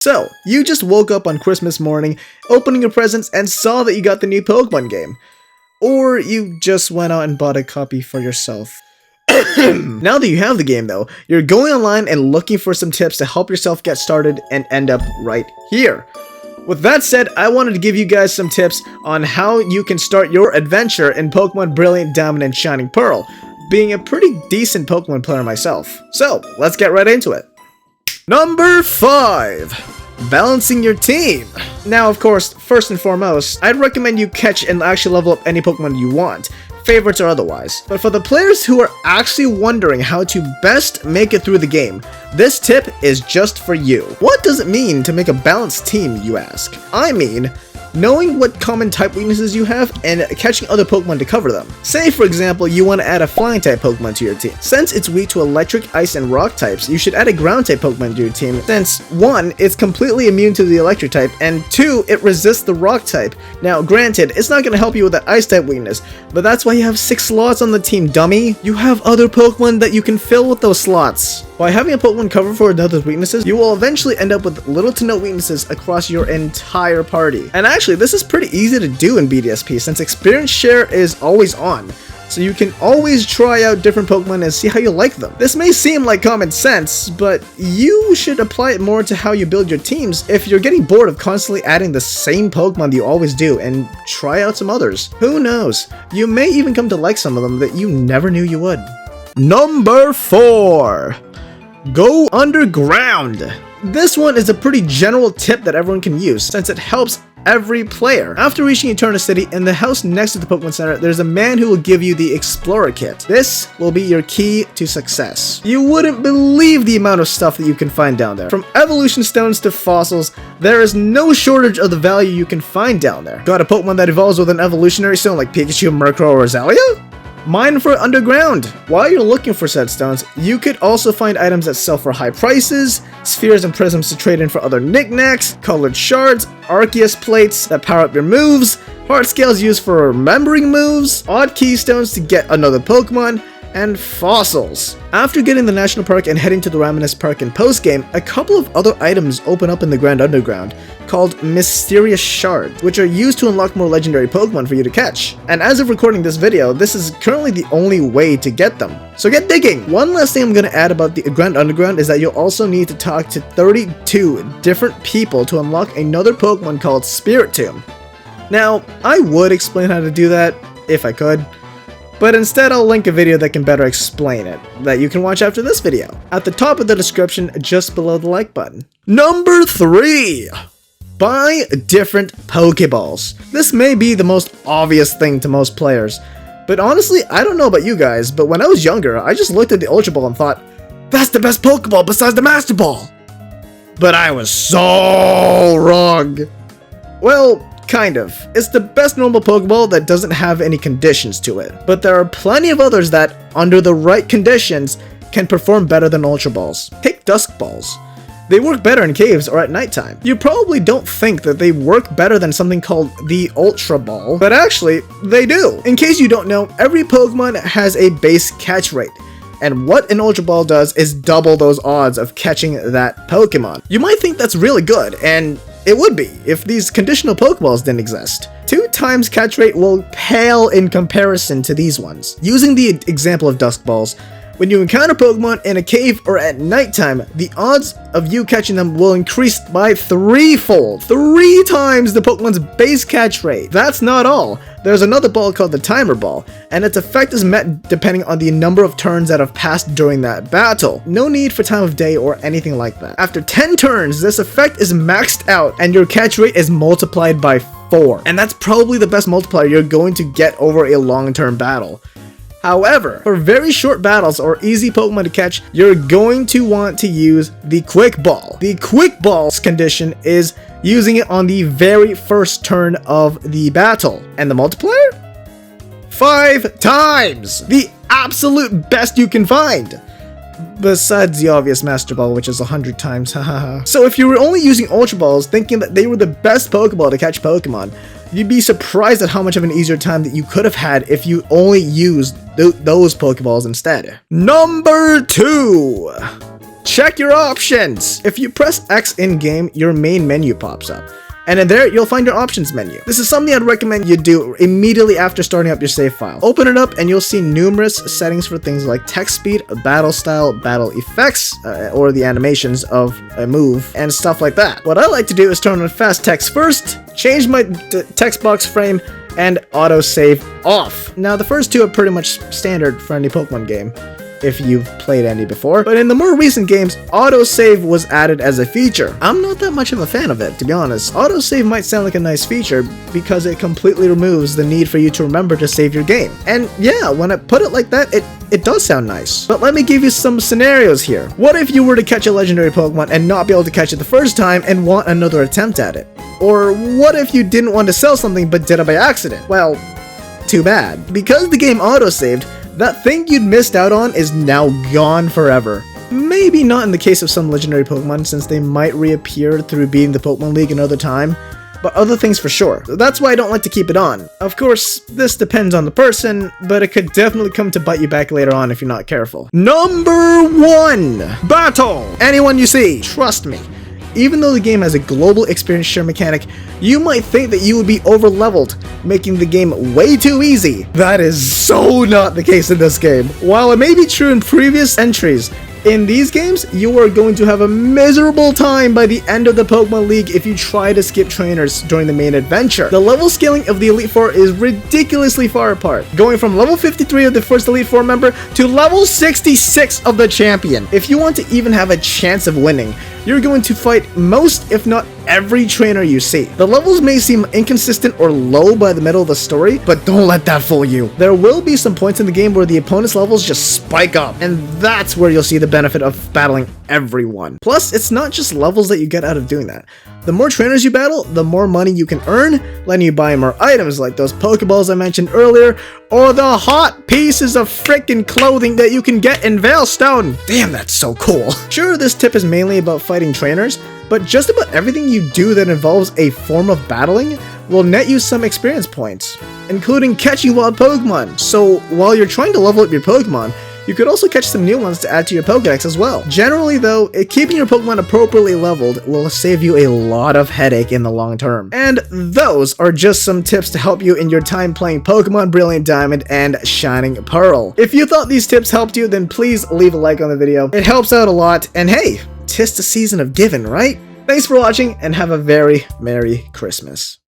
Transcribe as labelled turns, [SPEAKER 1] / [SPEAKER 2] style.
[SPEAKER 1] So, you just woke up on Christmas morning, opening your presents, and saw that you got the new Pokemon game. Or you just went out and bought a copy for yourself. Now that you have the game though, you're going online and looking for some tips to help yourself get started and end up right here. With that said, I wanted to give you guys some tips on how you can start your adventure in Pokemon Brilliant Diamond and Shining Pearl, being a pretty decent Pokemon player myself. So, let's get right into it. Number 5. Balancing your team. Now, of course, first and foremost, I'd recommend you catch and actually level up any Pokemon you want, favorites or otherwise. But for the players who are actually wondering how to best make it through the game, this tip is just for you. What does it mean to make a balanced team, you ask? I mean, knowing what common type weaknesses you have and catching other Pokemon to cover them. Say for example you want to add a flying type Pokemon to your team. Since it's weak to electric, ice, and rock types, you should add a ground type Pokemon to your team since 1. It's completely immune to the electric type, and 2. It resists the rock type. Now granted, it's not going to help you with that ice type weakness, but that's why you have 6 slots on the team, dummy. You have other Pokemon that you can fill with those slots. By having a Pokemon cover for another's weaknesses, you will eventually end up with little to no weaknesses across your entire party. And actually, this is pretty easy to do in BDSP since experience share is always on, so you can always try out different Pokemon and see how you like them. This may seem like common sense, but you should apply it more to how you build your teams if you're getting bored of constantly adding the same Pokemon that you always do, and try out some others. Who knows, you may even come to like some of them that you never knew you would. Number 4. Go underground. This one is a pretty general tip that everyone can use since it helps every player. After reaching Eterna City, in the house next to the Pokemon Center, there's a man who will give you the Explorer Kit. This will be your key to success. You wouldn't believe the amount of stuff that you can find down there. From evolution stones to fossils, there is no shortage of the value you can find down there. Got a Pokemon that evolves with an evolutionary stone like Pikachu, Murkrow, or Azalea? Mine for underground. While you're looking for said stones, you could also find items that sell for high prices, spheres and prisms to trade in for other knickknacks, colored shards, Arceus plates that power up your moves, heart scales used for remembering moves, odd keystones to get another Pokemon, and fossils. After getting the National Park and heading to the Raminas Park in post-game, a couple of other items open up in the Grand Underground, called Mysterious Shards, which are used to unlock more legendary Pokemon for you to catch. And as of recording this video, this is currently the only way to get them. So get digging! One last thing I'm going to add about the Grand Underground is that you'll also need to talk to 32 different people to unlock another Pokemon called Spiritomb. Now, I would explain how to do that, if I could, but instead I'll link a video that can better explain it, that you can watch after this video, at the top of the description just below the like button. Number 3. Buy different Pokeballs. This may be the most obvious thing to most players, but honestly, I don't know about you guys, but when I was younger, I just looked at the Ultra Ball and thought, that's the best Pokeball besides the Master Ball! But I was so wrong. Well, kind of. It's the best normal Pokeball that doesn't have any conditions to it, but there are plenty of others that, under the right conditions, can perform better than Ultra Balls. Take Dusk Balls. They work better in caves or at nighttime. You probably don't think that they work better than something called the Ultra Ball, but actually, they do. In case you don't know, every Pokemon has a base catch rate, and what an Ultra Ball does is double those odds of catching that Pokemon. You might think that's really good, and it would be if these conditional Pokeballs didn't exist. 2 times catch rate will pale in comparison to these ones. Using the example of Dusk Balls, when you encounter Pokemon in a cave or at nighttime, the odds of you catching them will increase by 3-fold. 3 times the Pokemon's base catch rate. That's not all. There's another ball called the Timer Ball, and its effect is met depending on the number of turns that have passed during that battle. No need for time of day or anything like that. After 10 turns, this effect is maxed out, and your catch rate is multiplied by 4. And that's probably the best multiplier you're going to get over a long-term battle. However, for very short battles or easy Pokemon to catch, you're going to want to use the Quick Ball. The Quick Ball's condition is using it on the very first turn of the battle. And the multiplier? 5 times! The absolute best you can find! Besides the obvious Master Ball, which is 100 times, hahaha. So if you were only using Ultra Balls thinking that they were the best Pokeball to catch Pokemon, you'd be surprised at how much of an easier time that you could have had if you only used those Pokeballs instead. Number 2. check your options. If you press X in-game, your main menu pops up. And in there, you'll find your options menu. This is something I'd recommend you do immediately after starting up your save file. Open it up and you'll see numerous settings for things like text speed, battle style, battle effects, or the animations of a move, and stuff like that. What I like to do is turn on fast text first, change my text box frame, and autosave off. Now, the first two are pretty much standard for any Pokemon game, if you've played any before, but in the more recent games, autosave was added as a feature. I'm not that much of a fan of it, to be honest. Autosave might sound like a nice feature because it completely removes the need for you to remember to save your game. And yeah, when I put it like that, it does sound nice. But let me give you some scenarios here. What if you were to catch a legendary Pokemon and not be able to catch it the first time and want another attempt at it? Or what if you didn't want to sell something but did it by accident? Well, too bad. Because the game autosaved, that thing you'd missed out on is now gone forever. Maybe not in the case of some legendary Pokemon, since they might reappear through beating the Pokemon League another time, but other things for sure. That's why I don't like to keep it on. Of course, this depends on the person, but it could definitely come to bite you back later on if you're not careful. Number 1! Battle! Anyone you see, trust me. Even though the game has a global experience share mechanic, you might think that you would be over-leveled, making the game way too easy. That is so not the case in this game. While it may be true in previous entries, in these games, you are going to have a miserable time by the end of the Pokemon League if you try to skip trainers during the main adventure. The level scaling of the Elite Four is ridiculously far apart, going from level 53 of the first Elite Four member to level 66 of the champion. If you want to even have a chance of winning, you're going to fight most, if not every trainer you see. The levels may seem inconsistent or low by the middle of the story, but don't let that fool you. There will be some points in the game where the opponent's levels just spike up, and that's where you'll see the benefit of battling everyone. Plus, it's not just levels that you get out of doing that. The more trainers you battle, the more money you can earn, letting you buy more items like those Pokeballs I mentioned earlier, or the hot pieces of frickin' clothing that you can get in Veilstone. Damn, that's so cool. Sure, this tip is mainly about fighting trainers, but just about everything you do that involves a form of battling will net you some experience points, including catching wild Pokemon. So while you're trying to level up your Pokemon, you could also catch some new ones to add to your Pokédex as well. Generally though, keeping your Pokemon appropriately leveled will save you a lot of headache in the long term. And those are just some tips to help you in your time playing Pokemon Brilliant Diamond and Shining Pearl. If you thought these tips helped you, then please leave a like on the video. It helps out a lot, and hey, 'tis the season of giving, right? Thanks for watching, and have a very Merry Christmas.